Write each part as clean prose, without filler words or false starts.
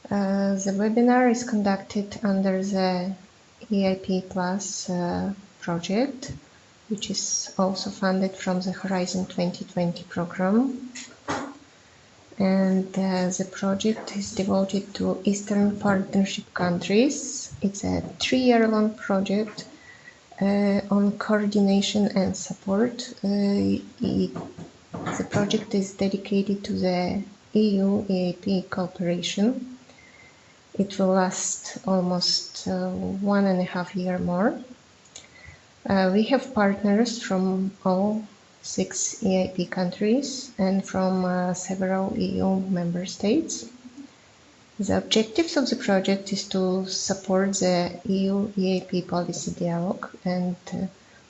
The webinar is conducted under the EaP Plus project, which is also funded from the Horizon 2020 program. And the project is devoted to Eastern Partnership countries. It's a 3-year-long project on coordination and support. The project is dedicated to the EU-EaP cooperation. It will last almost 1.5 years more. We have partners from all 6 EaP countries and from several EU member states. The objectives of the project is to support the EU-EaP policy dialogue and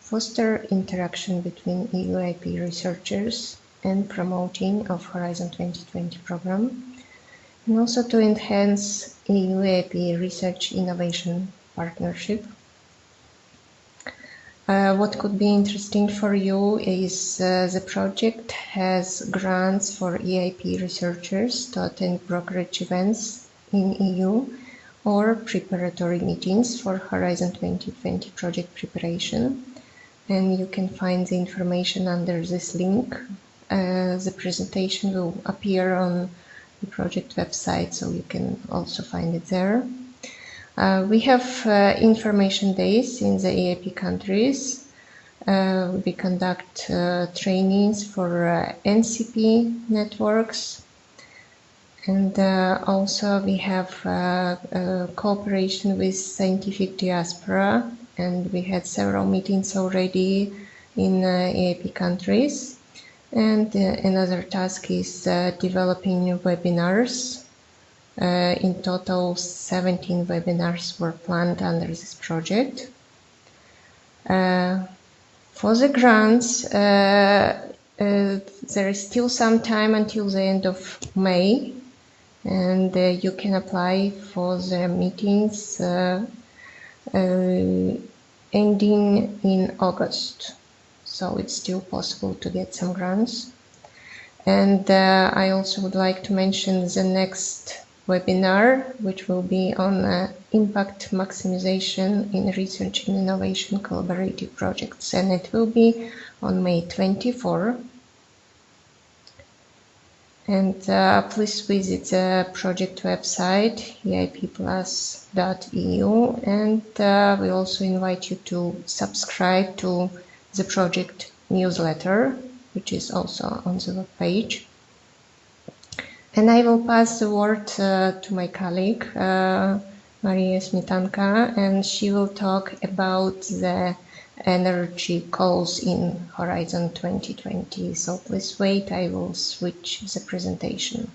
foster interaction between EU-EaP researchers and promoting of Horizon 2020 program, and also to enhance EU-EaP research innovation partnership. What could be interesting for you is the project has grants for EaP researchers to attend brokerage events in EU or preparatory meetings for Horizon 2020 project preparation. And you can find the information under this link. The presentation will appear on the project website, so you can also find it there. We have information days in the EaP countries. We conduct trainings for NCP networks, and also we have cooperation with scientific diaspora, and we had several meetings already in EaP countries. And another task is developing new webinars. In total, 17 webinars were planned under this project. For the grants, there is still some time until the end of May, and you can apply for the meetings ending in August. So it's still possible to get some grants. And I also would like to mention the next webinar, which will be on impact maximization in research and innovation collaborative projects, and it will be on May 24. And please visit the project website eipplus.eu, and we also invite you to subscribe to the project newsletter, which is also on the web page. And I will pass the word to my colleague, Maria Smetanka, and she will talk about the energy calls in Horizon 2020. So please wait, I will switch the presentation.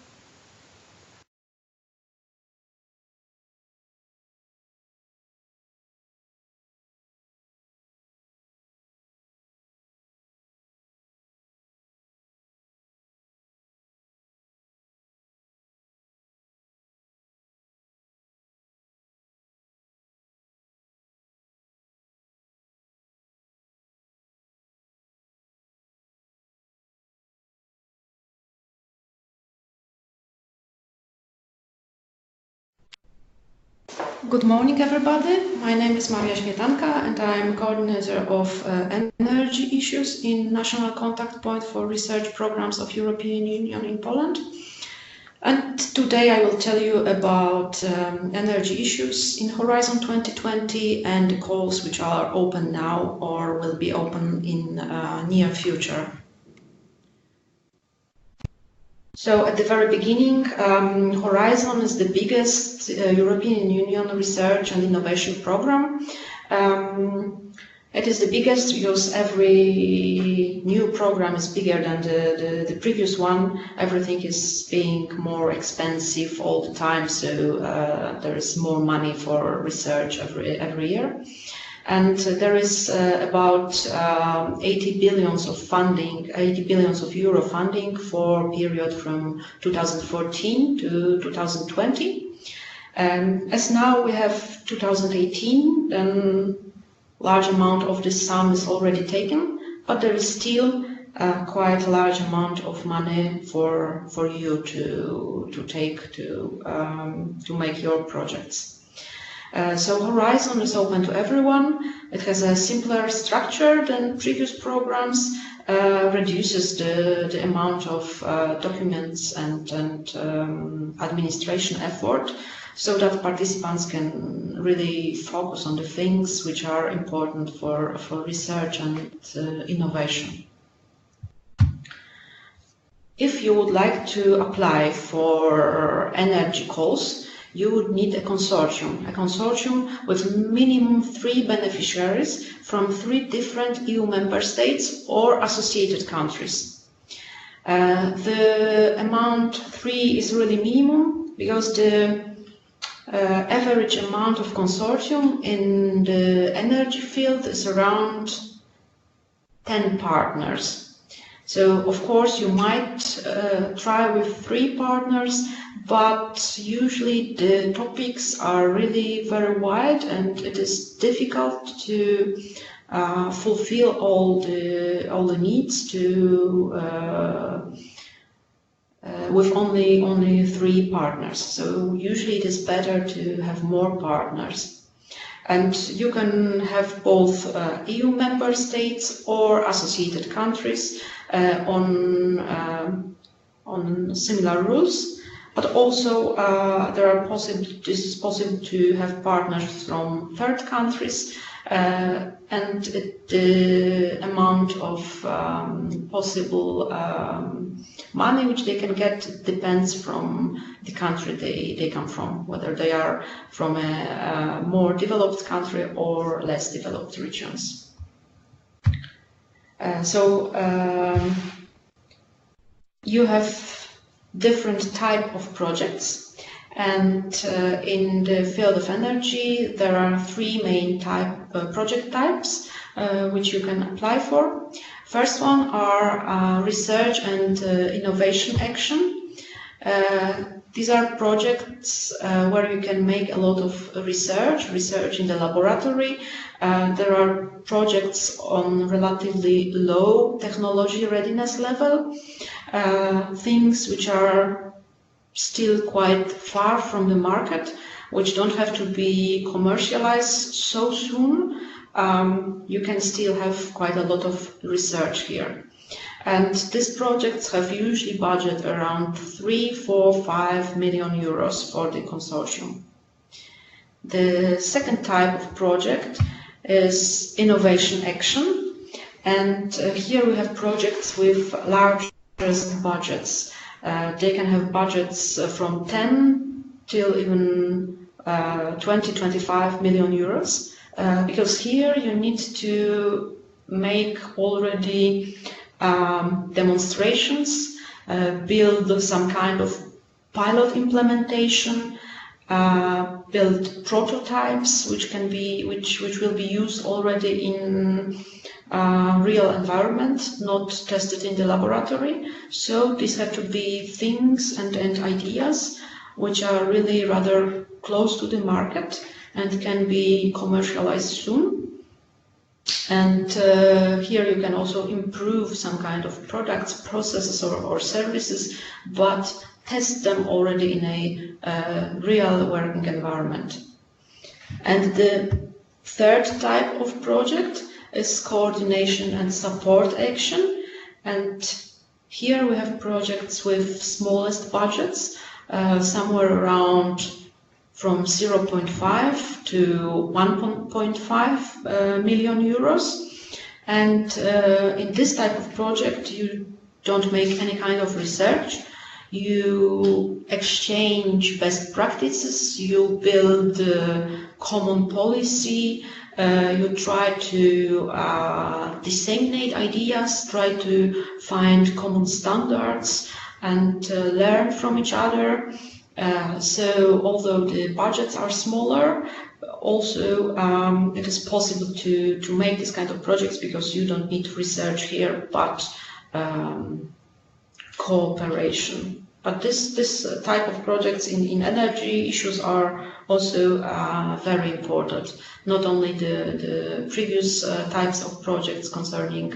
Good morning, everybody. My name is Maria Śmietanka, and I am coordinator of energy issues in National Contact Point for Research Programs of European Union in Poland. And today I will tell you about energy issues in Horizon 2020 and the calls which are open now or will be open in near future. So at the very beginning, Horizon is the biggest European Union research and innovation program. It is the biggest because every new program is bigger than the previous one. Everything is being more expensive all the time, so there is more money for research every year. And there is about 80 billions of funding, 80 billions of euro funding for a period from 2014 to 2020. As now we have 2018, then large amount of this sum is already taken, but there is still quite a large amount of money for you to take to make your projects. So Horizon is open to everyone. It has a simpler structure than previous programs, reduces the amount of documents and administration effort, so that participants can really focus on the things which are important for research and innovation. If you would like to apply for energy calls, you would need a consortium with minimum 3 beneficiaries from 3 different EU member states or associated countries. The amount 3 is really minimum because the average amount of consortium in the energy field is around 10 partners. So, of course, you might try with 3 partners, but usually the topics are really very wide and it is difficult to fulfill all the needs to with only 3 partners. So usually it is better to have more partners. And you can have both EU member states or associated countries on similar rules, but also this is possible to have partners from third countries, and the amount of possible money which they can get depends from the country they come from, whether they are from a more developed country or less developed regions. You have different type of projects, and in the field of energy there are 3 main project types which you can apply for. First one are research and innovation action. These are projects where you can make a lot of research in the laboratory. There are projects on relatively low technology readiness level, things which are still quite far from the market, which don't have to be commercialized so soon. You can still have quite a lot of research here. And these projects have usually budget around 3, 4, 5 million euros for the consortium. The second type of project is innovation action, and here we have projects with largest budgets. They can have budgets from 10 till even 20-25 million euros, because here you need to make already demonstrations, build some kind of pilot implementation, build prototypes which will be used already in real environment, not tested in the laboratory. So these have to be things and ideas which are really rather close to the market and can be commercialized soon. And here you can also improve some kind of products, processes or services, but test them already in a real working environment. And the third type of project is coordination and support action. And here we have projects with smallest budgets, somewhere around from 0.5 to 1.5 million euros. And in this type of project, you don't make any kind of research. You exchange best practices, you build common policy, you try to disseminate ideas, try to find common standards and learn from each other. So although the budgets are smaller, also it is possible to make this kind of projects because you don't need research here, but cooperation. But this type of projects in energy issues are also very important. Not only the previous types of projects concerning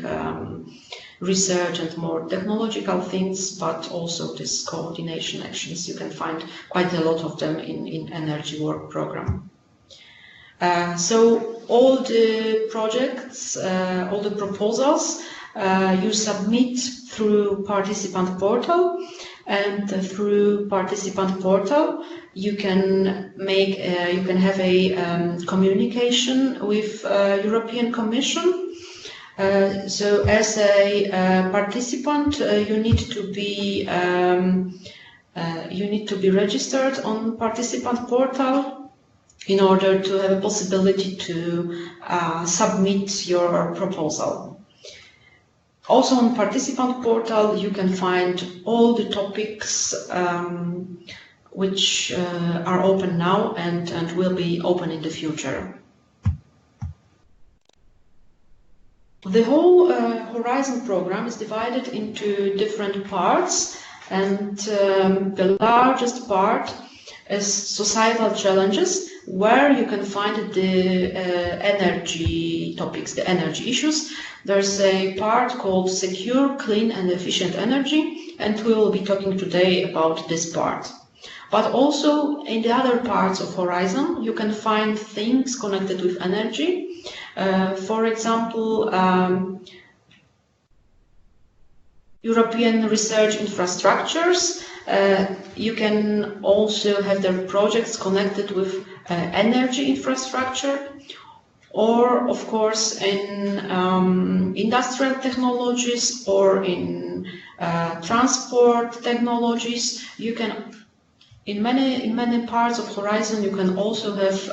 research and more technological things, but also this coordination actions. You can find quite a lot of them in energy work program. So all the projects, all the proposals you submit through participant portal, and through participant portal you can make you can have a communication with European Commission. So as a participant, you need to be registered on participant portal in order to have a possibility to submit your proposal. Also on participant portal you can find all the topics which are open now and will be open in the future. The whole Horizon program is divided into different parts, and the largest part is societal challenges, where you can find the energy topics, the energy issues. There's a part called Secure, Clean and Efficient Energy, and we will be talking today about this part. But also in the other parts of Horizon you can find things connected with energy. For example, European research infrastructures. You can also have their projects connected with energy infrastructure, or of course in industrial technologies or in transport technologies. You can, in many parts of Horizon, you can also have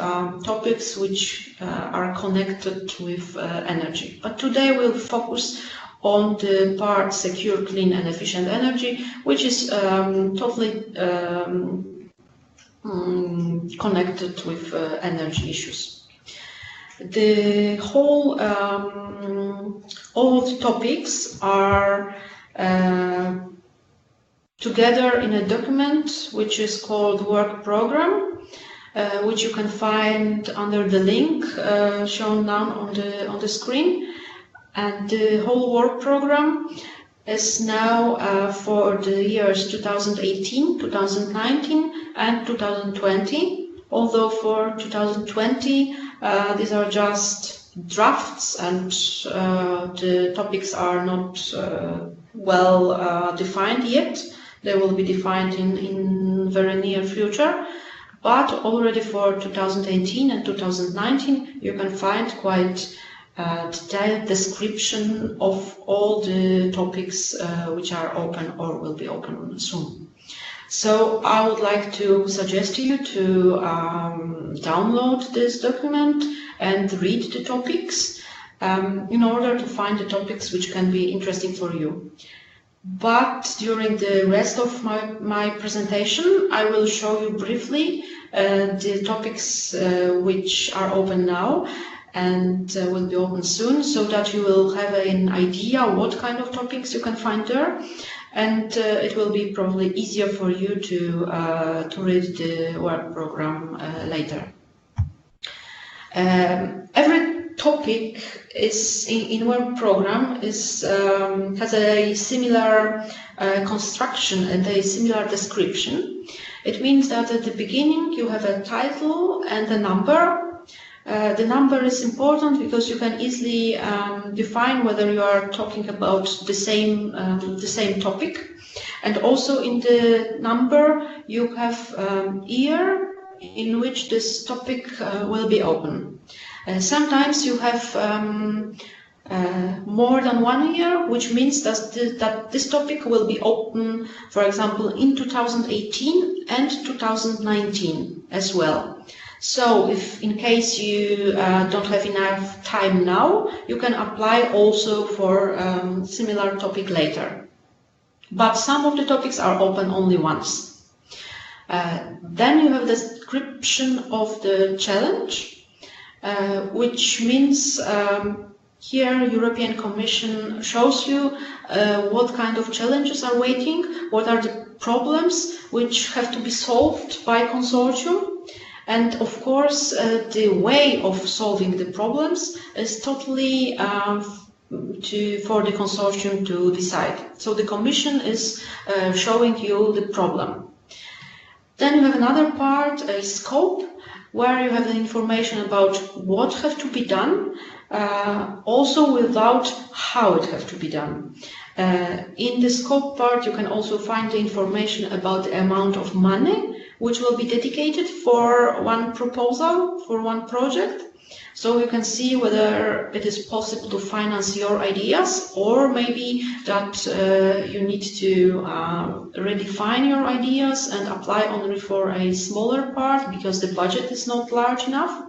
topics which are connected with energy. But today we'll focus on the part Secure, Clean and Efficient Energy, which is totally connected with energy issues. The whole, all the topics are together in a document which is called Work Program, which you can find under the link shown now on the screen. And the whole work program is now for the years 2018, 2019 and 2020. Although for 2020 these are just drafts and the topics are not well defined yet. They will be defined in very near future. But already for 2018 and 2019 you can find quite detailed description of all the topics which are open or will be open soon. So I would like to suggest to you to download this document and read the topics in order to find the topics which can be interesting for you. But during the rest of my presentation I will show you briefly the topics which are open now and will be open soon, so that you will have an idea what kind of topics you can find there, and it will be probably easier for you to read the work program later. Every topic is in work program is has a similar construction and a similar description. It means that at the beginning you have a title and a number. The number is important because you can easily define whether you are talking about the same topic, and also in the number you have year in which this topic will be open. Sometimes you have more than 1 year, which means that this topic will be open, for example, in 2018 and 2019 as well. So if in case you don't have enough time now, you can apply also for similar topic later. But some of the topics are open only once. Then you have the description of the challenge, which means here European Commission shows you what kind of challenges are waiting, what are the problems which have to be solved by consortium. And of course, the way of solving the problems is totally for the consortium to decide. So the Commission is showing you the problem. Then you have another part, a scope, where you have the information about what has to be done, also without how it has to be done. In the scope part, you can also find the information about the amount of money which will be dedicated for one proposal, for one project. So you can see whether it is possible to finance your ideas, or maybe that you need to redefine your ideas and apply only for a smaller part because the budget is not large enough.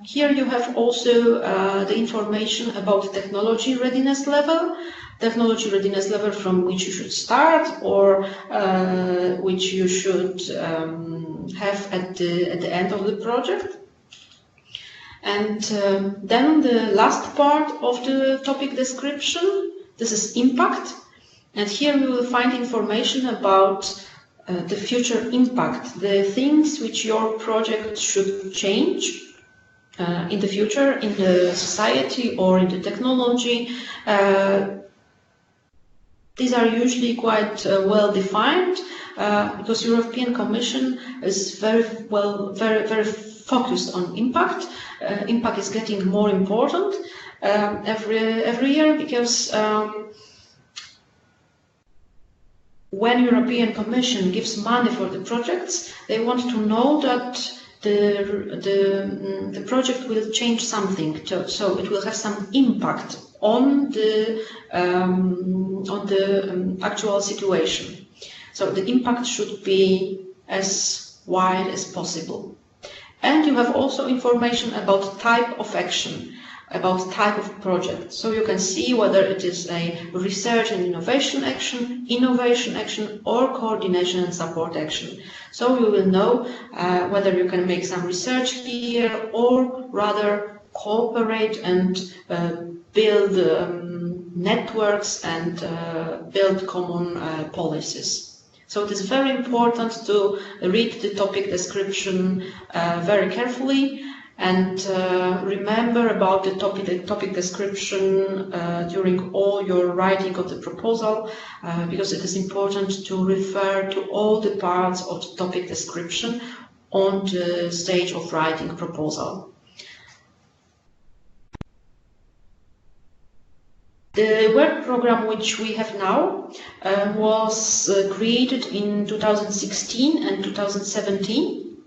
Here you have also the information about technology readiness level from which you should start, or which you should have at the end of the project. And then the last part of the topic description, this is impact. And here we will find information about the future impact, the things which your project should change in the future, in the society or in the technology. These are usually quite well defined because European Commission is very focused on impact. Impact is getting more important every year because when European Commission gives money for the projects, they want to know that the project will change something, so it will have some impact on the actual situation. So the impact should be as wide as possible. And you have also information about type of action, about type of project. So you can see whether it is a research and innovation action, or coordination and support action. So you will know whether you can make some research here, or rather cooperate and build networks and build common policies. So it is very important to read the topic description very carefully and remember about the topic description during all your writing of the proposal, because it is important to refer to all the parts of the topic description on the stage of writing proposal. The work program which we have now was created in 2016 and 2017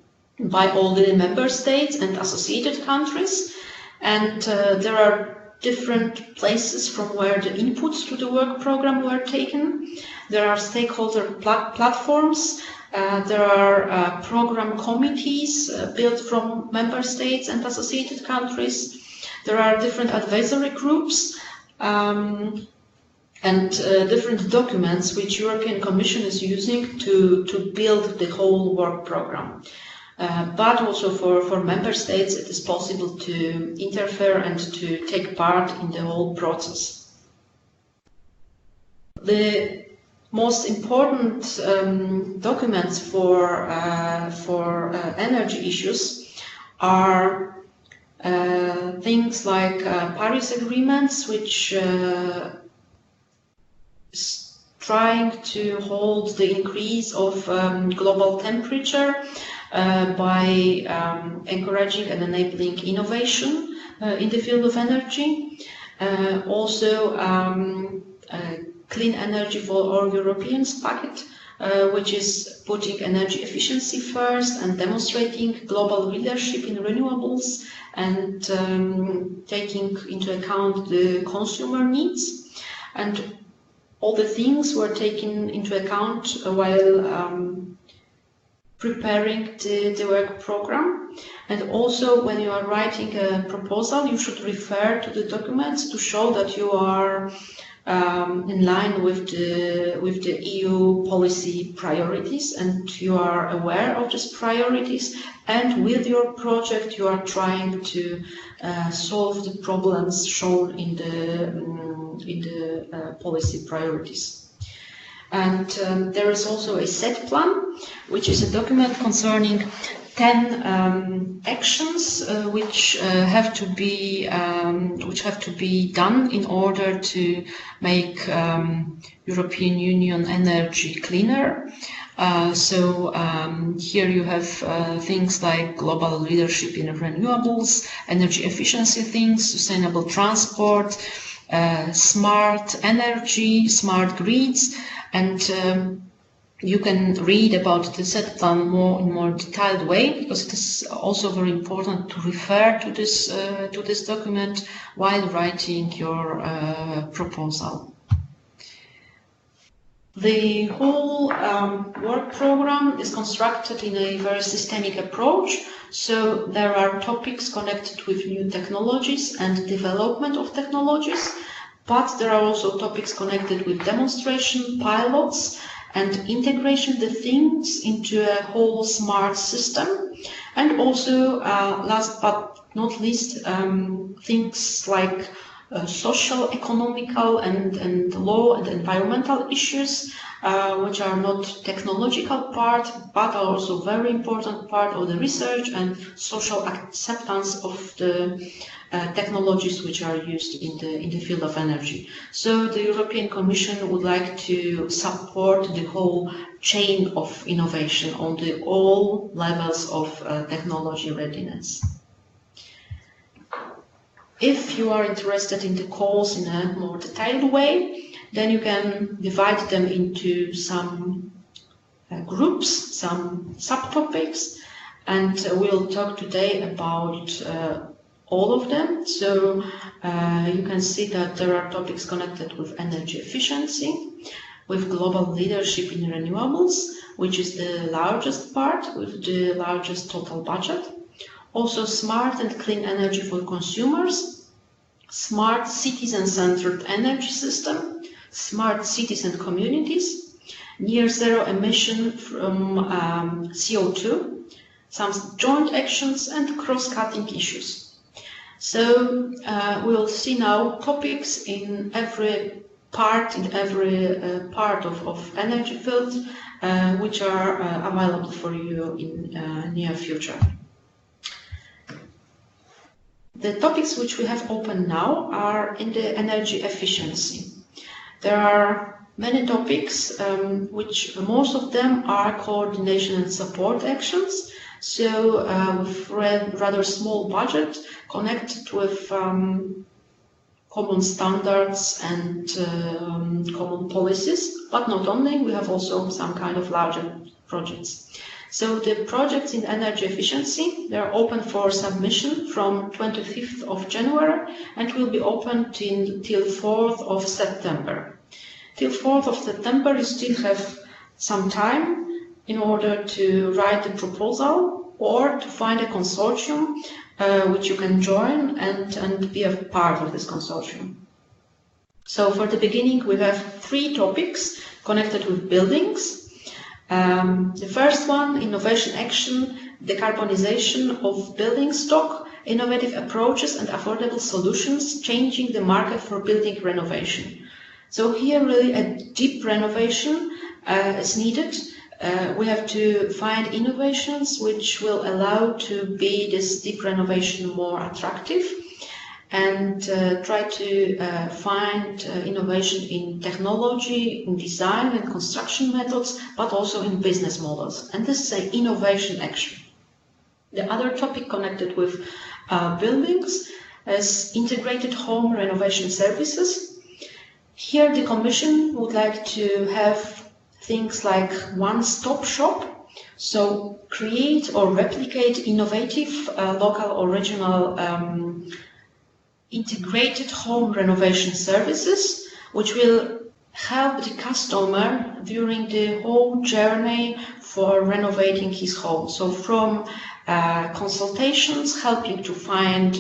by all the member states and associated countries, and there are different places from where the inputs to the work program were taken. There are stakeholder platforms, there are program committees built from member states and associated countries, there are different advisory groups, and different documents which European Commission is using to build the whole work program. But also for member states it is possible to interfere and to take part in the whole process. The most important documents for energy issues are things like Paris agreements, which is trying to hold the increase of global temperature by encouraging and enabling innovation in the field of energy. Also Clean Energy for All Europeans packet, which is putting energy efficiency first and demonstrating global leadership in renewables and taking into account the consumer needs. And all the things were taken into account while preparing the work program. And also when you are writing a proposal, you should refer to the documents to show that you are in line with the EU policy priorities and you are aware of these priorities, and with your project you are trying to solve the problems shown in the policy priorities. And there is also a set plan, which is a document concerning 10 actions which have to be done in order to make European Union energy cleaner. Here you have things like global leadership in renewables, energy efficiency things, sustainable transport, smart energy, smart grids, and you can read about the set plan in more detailed way, because it is also very important to refer to this document while writing your proposal. The whole work program is constructed in a very systemic approach. So there are topics connected with new technologies and development of technologies, but there are also topics connected with demonstration, pilots, and integration the things into a whole smart system. And also, last but not least, things like social, economical, and law and environmental issues, which are not technological part, but are also very important part of the research and social acceptance of the technologies which are used in the field of energy. So the European Commission would like to support the whole chain of innovation on all levels of technology readiness. If you are interested in the calls in a more detailed way, then you can divide them into some groups, some subtopics, and we'll talk today about all of them. So you can see that there are topics connected with energy efficiency, with global leadership in renewables, which is the largest part with the largest total budget. Also smart and clean energy for consumers, smart citizen-centered energy system, smart cities and communities, near zero emission from CO2, some joint actions and cross-cutting issues. So we'll see now topics in every part, of energy field, which are available for you in near future. The topics which we have open now are in the energy efficiency. There are many topics, which most of them are coordination and support actions. So with rather small budget connected with common standards and common policies, but not only, we have also some kind of larger projects. So the projects in energy efficiency, they are open for submission from 25th of January and will be open till 4th of September. Till 4th of September, you still have some time in order to write the proposal or to find a consortium which you can join and be a part of this consortium. So for the beginning, we have 3 topics connected with buildings. The first one, innovation action, decarbonization of building stock, innovative approaches and affordable solutions, changing the market for building renovation. So here really a deep renovation is needed. We have to find innovations which will allow to be this deep renovation more attractive, and try to find innovation in technology, in design and construction methods, but also in business models. And this is an innovation action. The other topic connected with buildings is integrated home renovation services. Here the Commission would like to have things like one-stop shop, so create or replicate innovative local or regional integrated home renovation services, which will help the customer during the whole journey for renovating his home. So from consultations, helping to find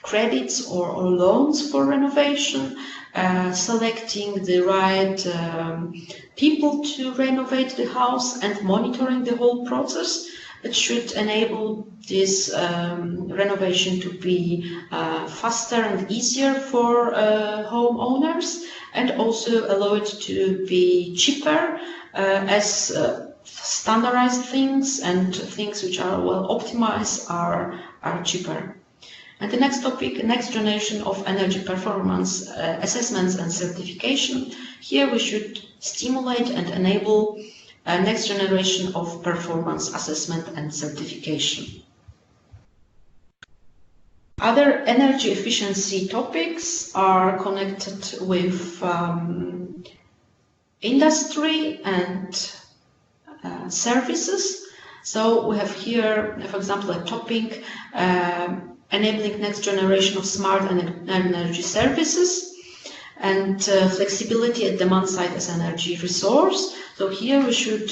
credits or loans for renovation, selecting the right people to renovate the house and monitoring the whole process. It should enable this renovation to be faster and easier for homeowners, and also allow it to be cheaper, as standardized things, and things which are well optimized are cheaper. And the next topic, next generation of energy performance assessments and certification. Here we should stimulate and enable a next generation of performance assessment and certification. Other energy efficiency topics are connected with industry and services. So we have here, for example, a topic enabling next generation of smart energy services and flexibility at demand side as energy resource. So here we should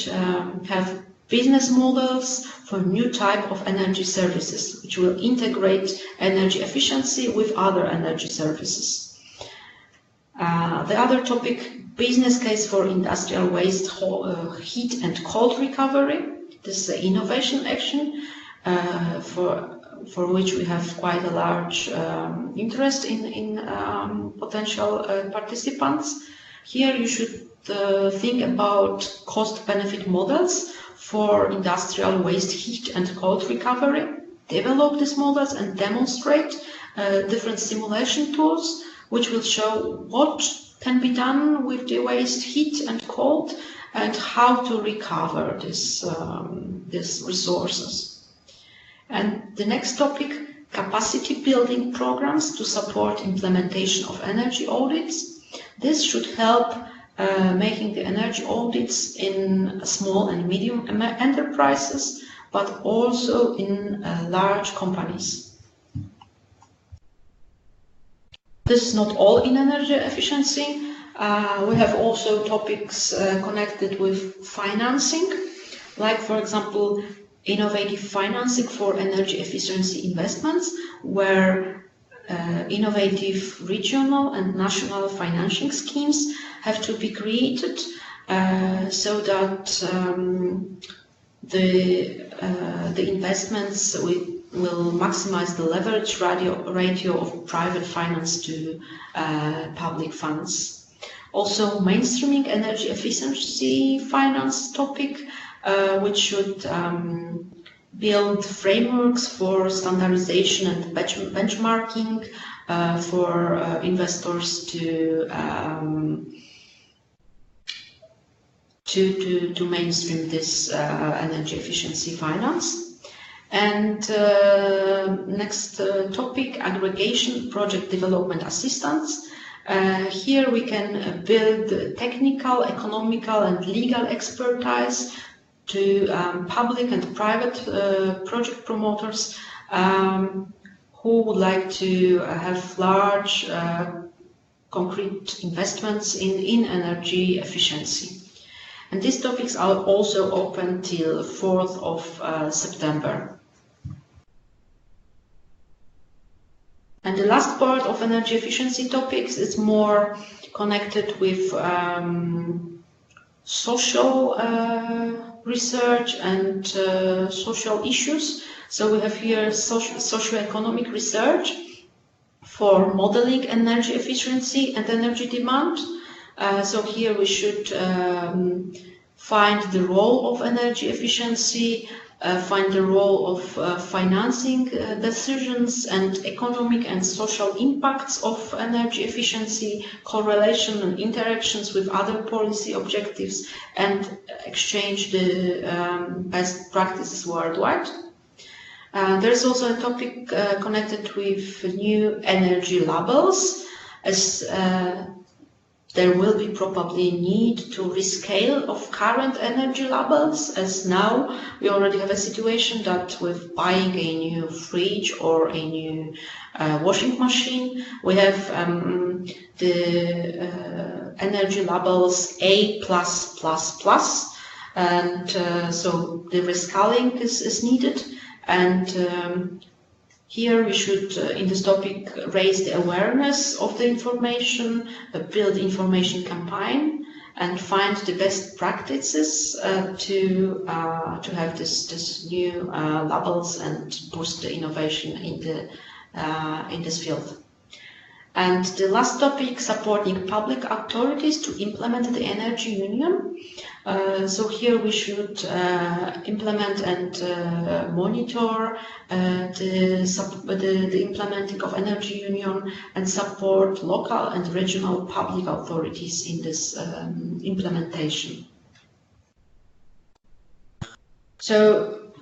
have business models for new type of energy services, which will integrate energy efficiency with other energy services. The other topic, business case for industrial waste heat and cold recovery. This is an innovation action for which we have quite a large interest in potential participants. Here you should think about cost-benefit models for industrial waste heat and cold recovery, develop these models and demonstrate different simulation tools which will show what can be done with the waste heat and cold and how to recover these resources. And the next topic, capacity building programs to support implementation of energy audits. This should help making the energy audits in small and medium enterprises, but also in large companies. This is not all in energy efficiency. We have also topics connected with financing, like for example, innovative financing for energy efficiency investments, where innovative regional and national financing schemes have to be created so that the investments will maximize the leverage ratio of private finance to public funds. Also, mainstreaming energy efficiency finance topic, which should build frameworks for standardization and benchmarking for investors to mainstream this energy efficiency finance. And next topic, aggregation project development assistance. Here we can build technical, economical and legal expertise to public and private project promoters who would like to have large concrete investments in energy efficiency. And these topics are also open till 4th of September. And the last part of energy efficiency topics is more connected with social research and social issues. So we have here socio-economic research for modeling energy efficiency and energy demand. So here we should find the role of energy efficiency, find the role of financing decisions and economic and social impacts of energy efficiency, correlation and interactions with other policy objectives, and exchange the best practices worldwide. There's also a topic connected with new energy labels, as there will be probably need to rescale of current energy labels, as now we already have a situation that with buying a new fridge or a new washing machine, we have the energy labels A+++, and so the rescaling is needed. And here we should, in this topic, raise the awareness of the information, build information campaign, and find the best practices to have this new labels and boost the innovation in this field. And the last topic, supporting public authorities to implement the energy union. So here we should implement and monitor the implementing of energy union and support local and regional public authorities in this implementation. So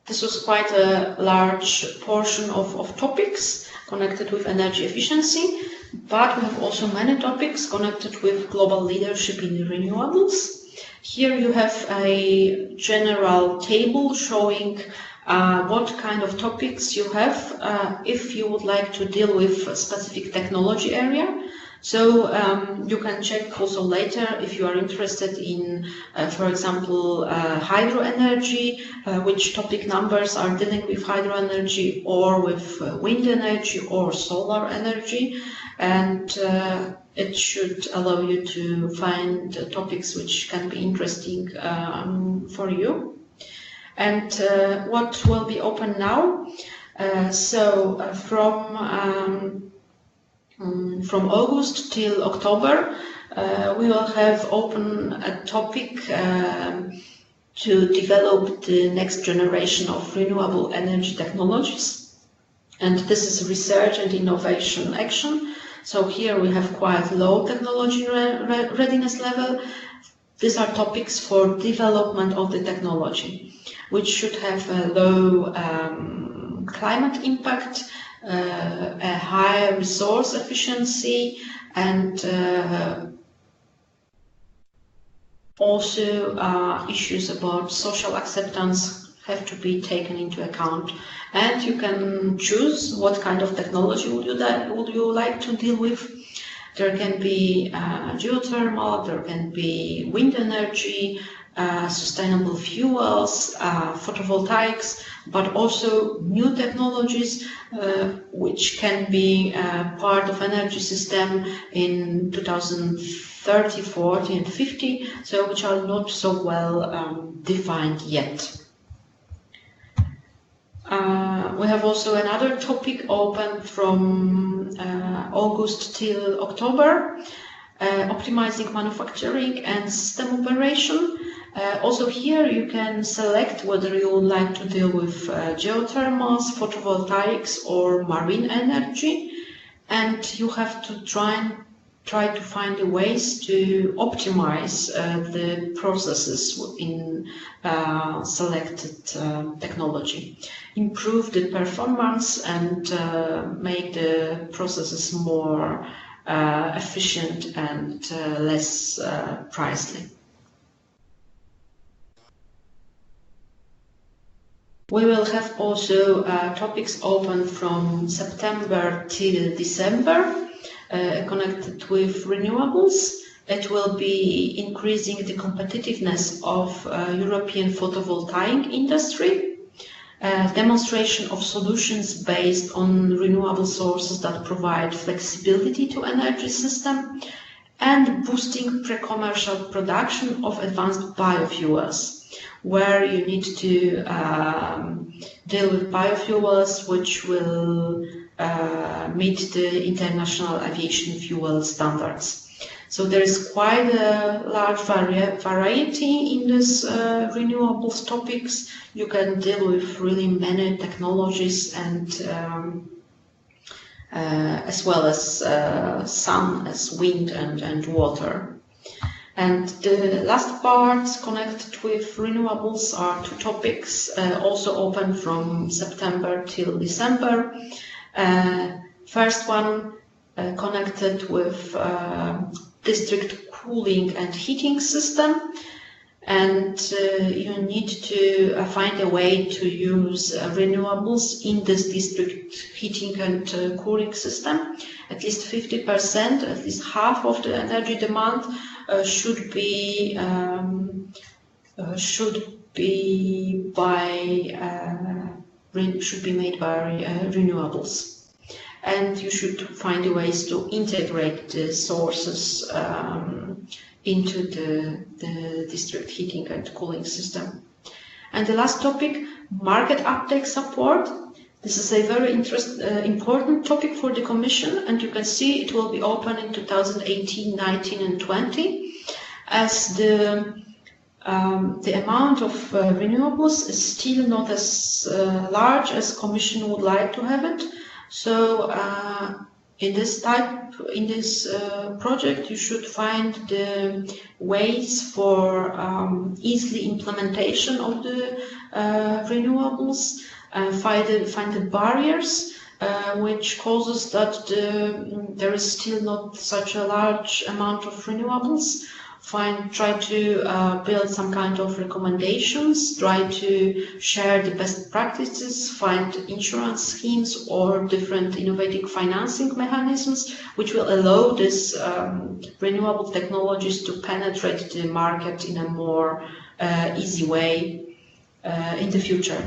this was quite a large portion of topics connected with energy efficiency, but we have also many topics connected with global leadership in renewables. Here you have a general table showing what kind of topics you have if you would like to deal with a specific technology area. So you can check also later if you are interested in, for example, hydro energy, which topic numbers are dealing with hydro energy or with wind energy or solar energy, and it should allow you to find topics which can be interesting for you. And what will be open now? From August till October, we will have open a topic to develop the next generation of renewable energy technologies. And this is research and innovation action. So here we have quite low technology readiness level. These are topics for development of the technology, which should have a low climate impact, a high resource efficiency, and also issues about social acceptance have to be taken into account. And you can choose what kind of technology would you like to deal with. There can be geothermal, there can be wind energy, sustainable fuels, photovoltaics, but also new technologies which can be part of energy system in 2030, 40 and 50, so which are not so well defined yet. We have also another topic open from August till October, optimizing manufacturing and system operation. Also here you can select whether you would like to deal with geothermals, photovoltaics or marine energy, and you have to try to find the ways to optimize the processes in selected technology, improve the performance and make the processes more efficient and less pricey. We will have also topics open from September till December connected with renewables. It will be increasing the competitiveness of European photovoltaic industry, demonstration of solutions based on renewable sources that provide flexibility to energy system, and boosting pre-commercial production of advanced biofuels, where you need to deal with biofuels which will meet the international aviation fuel standards. So there is quite a large variety in this renewables topics. You can deal with really many technologies and as well as sun, as wind and water. And the last parts connected with renewables are two topics, also open from September till December. First one connected with district cooling and heating system, and you need to find a way to use renewables in this district heating and cooling system. At least 50%, at least half of the energy demand should be made by renewables. And you should find ways to integrate the sources into the district heating and cooling system. And the last topic, market uptake support. This is a very important topic for the Commission, and you can see it will be open in 2018, 19 and 20, as the amount of renewables is still not as large as Commission would like to have it. So in this project, you should find the ways for easily implementation of the renewables, find the barriers which causes that there is still not such a large amount of renewables. Try to build some kind of recommendations, try to share the best practices, find insurance schemes or different innovative financing mechanisms which will allow these renewable technologies to penetrate the market in a more easy way in the future.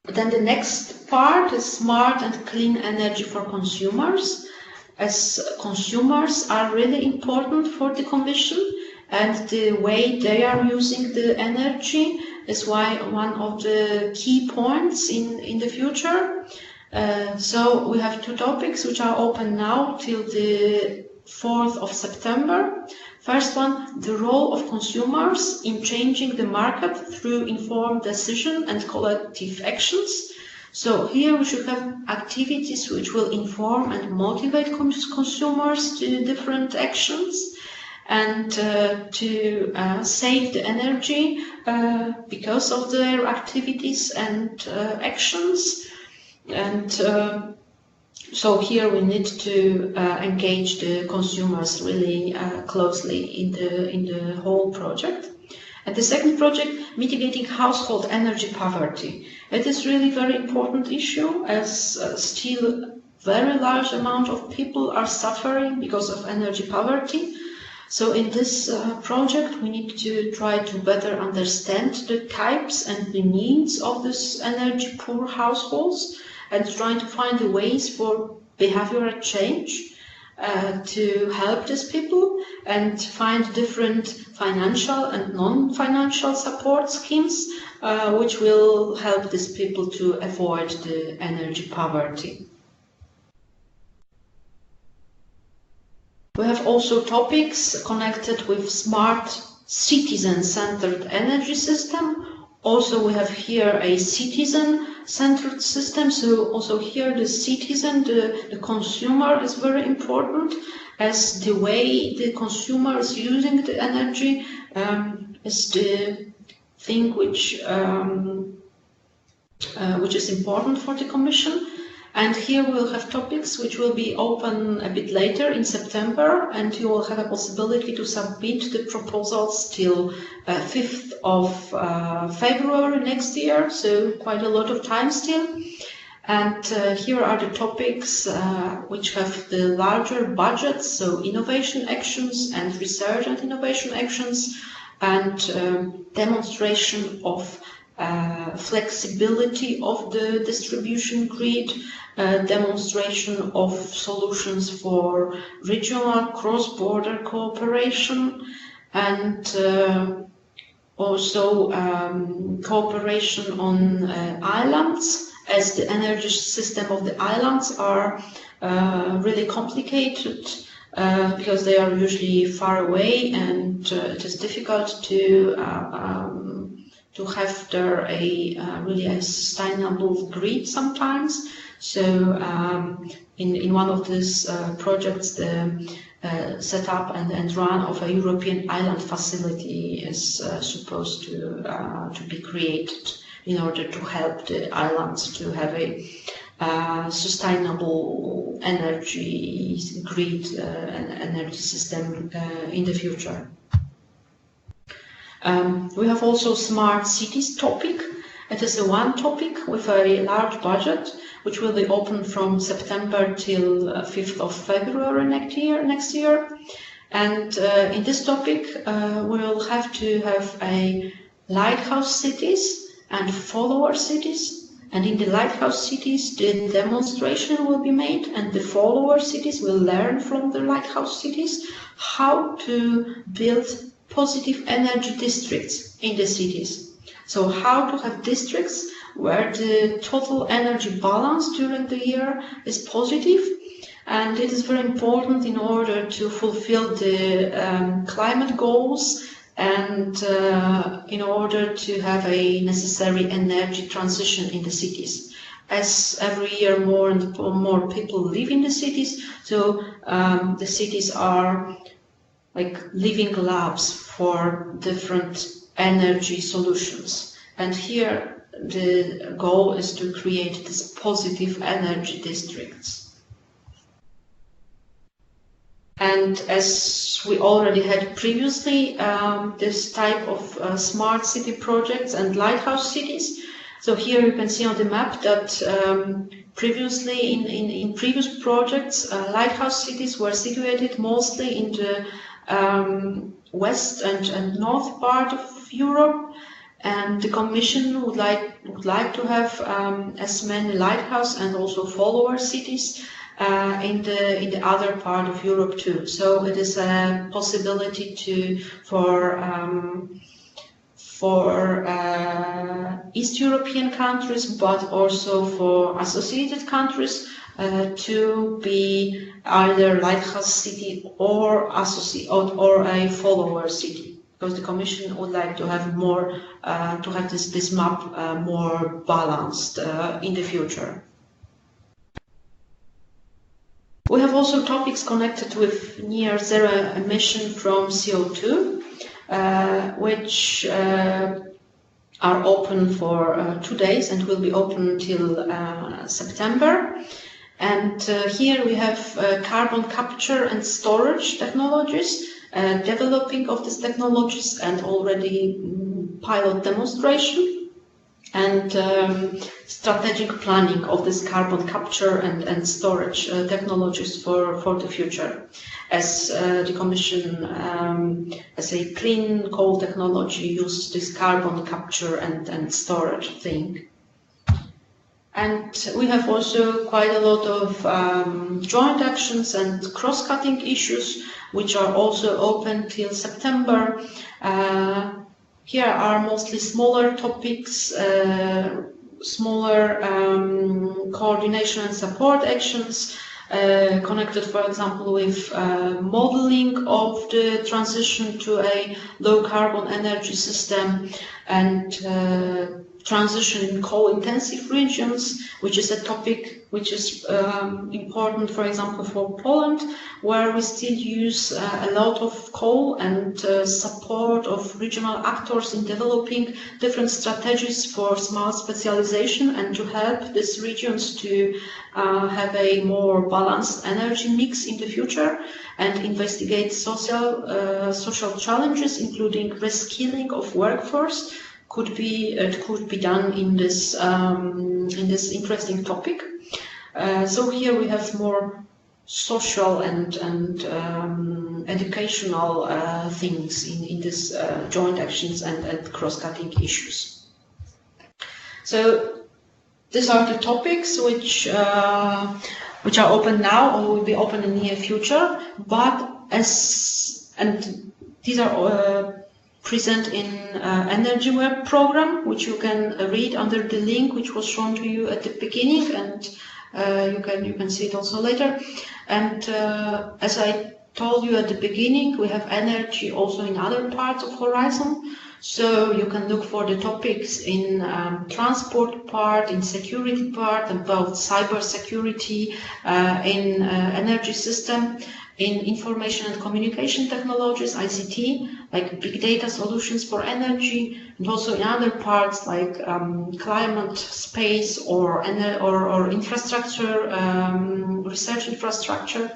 Then the next part is smart and clean energy for consumers. As consumers are really important for the Commission, and the way they are using the energy is one of the key points in the future. So we have two topics which are open now till the 4th of September. First one, the role of consumers in changing the market through informed decision and collective actions. So here we should have activities which will inform and motivate consumers to different actions and to save the energy because of their activities and actions. And so here we need to engage the consumers really closely in the whole project. And the second project, mitigating household energy poverty. It is really very important issue, as still very large amount of people are suffering because of energy poverty. So in this project we need to try to better understand the types and the needs of these energy poor households, and trying to find the ways for behavioral change to help these people, and find different financial and non-financial support schemes which will help these people to avoid the energy poverty. We have also topics connected with smart citizen-centered energy system. Also we have here a citizen-centered system, so also here the citizen, the consumer is very important, as the way the consumer is using the energy is the thing which is important for the Commission. And here we'll have topics which will be open a bit later in September, and you will have a possibility to submit the proposals till 5th of February next year, so quite a lot of time still. And here are the topics which have the larger budgets, so innovation actions and research and innovation actions, and demonstration of flexibility of the distribution grid, demonstration of solutions for regional cross-border cooperation, and also cooperation on islands, as the energy system of the islands are really complicated because they are usually far away, and it is difficult to have there really a sustainable grid sometimes. So in one of these projects, the setup and run of a European island facility is supposed to be created in order to help the islands to have a sustainable energy grid and energy system in the future. We have also smart cities topic. It is one topic with a large budget, which will be open from September till 5th of February next year. And in this topic, we will have to have a lighthouse cities and follower cities. And in the lighthouse cities, the demonstration will be made, and the follower cities will learn from the lighthouse cities how to build positive energy districts in the cities. So how to have districts where the total energy balance during the year is positive, and it is very important in order to fulfill the climate goals and in order to have a necessary energy transition in the cities. As every year more and more people live in the cities, so the cities are like living labs for different energy solutions. And here the goal is to create these positive energy districts. And as we already had previously, this type of smart city projects and lighthouse cities. So here you can see on the map that previously in previous projects, lighthouse cities were situated mostly in the west and north part of Europe, and the Commission would like to have as many lighthouse and also follower cities in the other part of Europe too. So it is a possibility for East European countries, but also for associated countries to be either lighthouse city or a follower city, because the Commission would like to have more to have this map more balanced in the future. We have also topics connected with near zero emission from CO2, which are open for 2 days and will be open until September. And here we have carbon capture and storage technologies, developing of these technologies and already pilot demonstration, and strategic planning of this carbon capture and storage technologies for the future, as the Commission as a clean coal technology uses this carbon capture and storage thing. And we have also quite a lot of joint actions and cross-cutting issues, which are also open till September. Here are mostly smaller topics, smaller coordination and support actions connected, for example, with modeling of the transition to a low-carbon energy system and transition in coal-intensive regions, which is a topic which is important, for example, for Poland, where we still use a lot of coal, and support of regional actors in developing different strategies for smart specialization and to help these regions to have a more balanced energy mix in the future, and investigate social challenges, including reskilling of workforce. Could be done in this interesting topic. So here we have more social and educational things in this joint actions and cross-cutting issues. So these are the topics which are open now or will be open in the near future. But these are present in Energy Web program, which you can read under the link which was shown to you at the beginning, and you can see it also later. And as I told you at the beginning, we have energy also in other parts of Horizon. So you can look for the topics in transport part, in security part, about cyber security, in energy system, in information and communication technologies, ICT, like big data solutions for energy, and also in other parts like climate, space, or infrastructure, research infrastructure.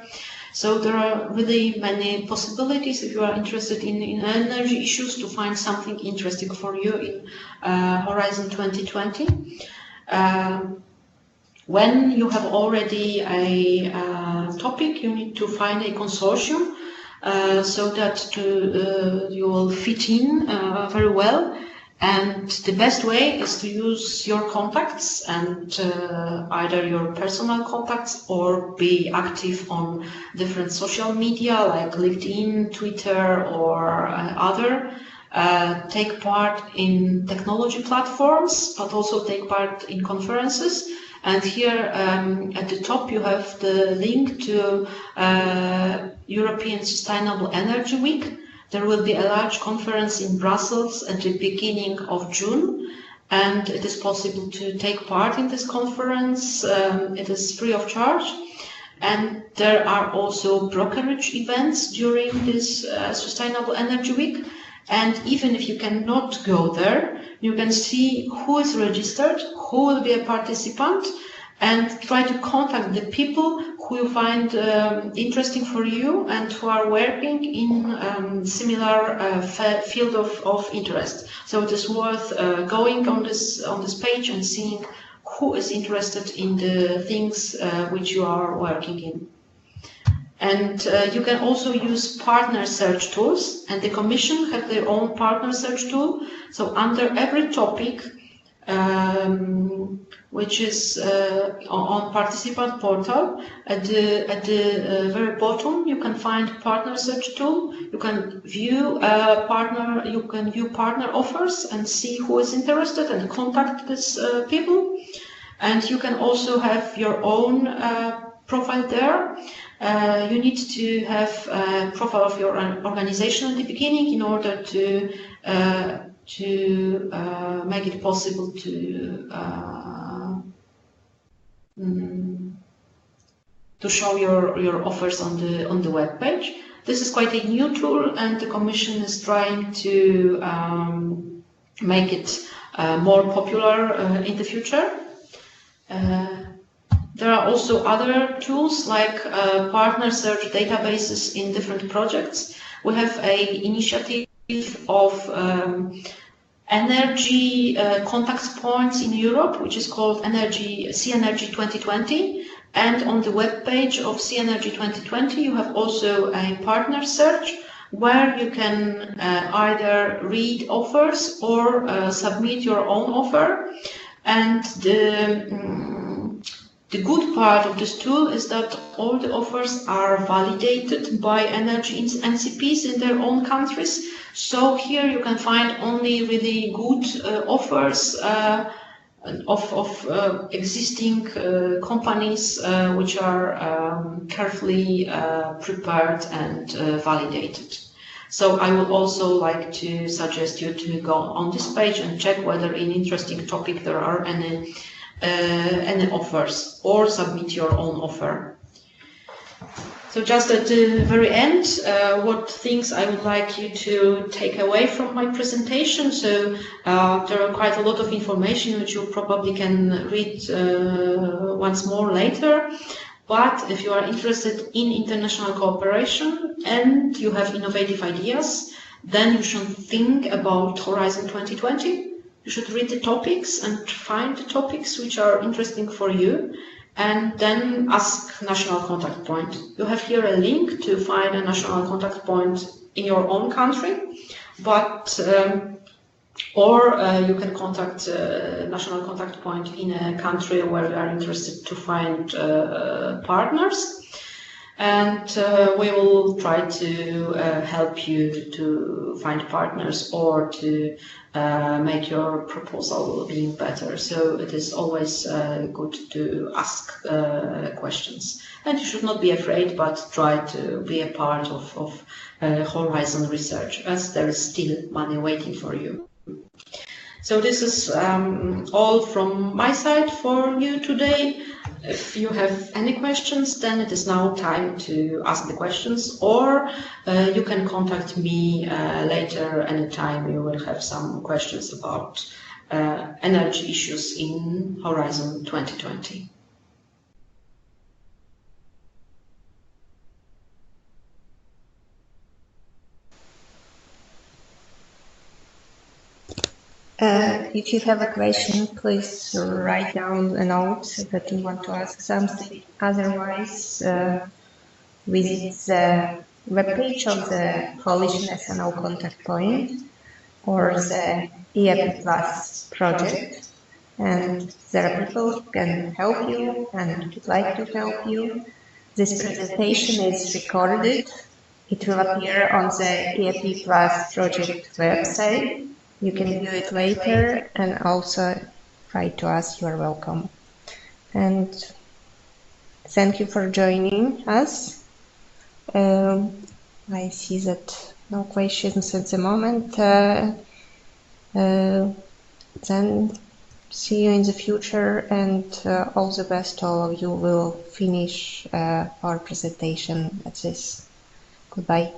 So there are really many possibilities if you are interested in energy issues to find something interesting for you in Horizon 2020. When you have already a topic, you need to find a consortium so that you will fit in very well. And the best way is to use your contacts, and either your personal contacts or be active on different social media like LinkedIn, Twitter, or other take part in technology platforms, but also take part in conferences. And here at the top you have the link to European Sustainable Energy Week. There will be a large conference in Brussels at the beginning of June, and it is possible to take part in this conference. It is free of charge. And there are also brokerage events during this Sustainable Energy Week. And even if you cannot go there, you can see who is registered, who will be a participant, and try to contact the people who you find interesting for you and who are working in similar field of interest. So it is worth going on this page and seeing who is interested in the things which you are working in. And you can also use partner search tools, and the Commission have their own partner search tool. So under every topic, which is on participant portal, at the very bottom you can find partner search tool. You can view partner offers and see who is interested and contact these people. And you can also have your own profile there. You need to have a profile of your organization at the beginning in order to make it possible to show your offers on the web page. This is quite a new tool, and the Commission is trying to make it more popular in the future. There are also other tools like partner search databases in different projects. We have an initiative of energy contact points in Europe, which is called H2020 2020. And on the web page of H2020 2020, you have also a partner search where you can either read offers or submit your own offer. And the good part of this tool is that all the offers are validated by energy NCPs in their own countries. So here you can find only really good offers of existing companies which are carefully prepared and validated. So I would also like to suggest you to go on this page and check whether in interesting topic there are any offers, or submit your own offer. So just at the very end, what things I would like you to take away from my presentation. So there are quite a lot of information which you probably can read once more later. But if you are interested in international cooperation and you have innovative ideas, then you should think about Horizon 2020. You should read the topics and find the topics which are interesting for you, and then ask national contact point. You have here a link to find a national contact point in your own country, but or you can contact a national contact point in a country where you are interested to find partners. And we will try to help you to find partners or to make your proposal being better. So it is always good to ask questions. And you should not be afraid, but try to be a part of Horizon research, as there is still money waiting for you. So this is all from my side for you today. If you have any questions, then it is now time to ask the questions, or you can contact me later anytime you will have some questions about energy issues in Horizon 2020. If you have a question, please write down a note that you want to ask something. Otherwise, visit the webpage of the Polish National Contact Point or the EaP Plus project, and there are people who can help you and would like to help you. This presentation is recorded It will appear on the EaP Plus project website. You can view it later and also write to us. You are welcome. And thank you for joining us. I see that no questions at the moment. Then see you in the future, and all the best to all of you. Will finish our presentation at this. Goodbye.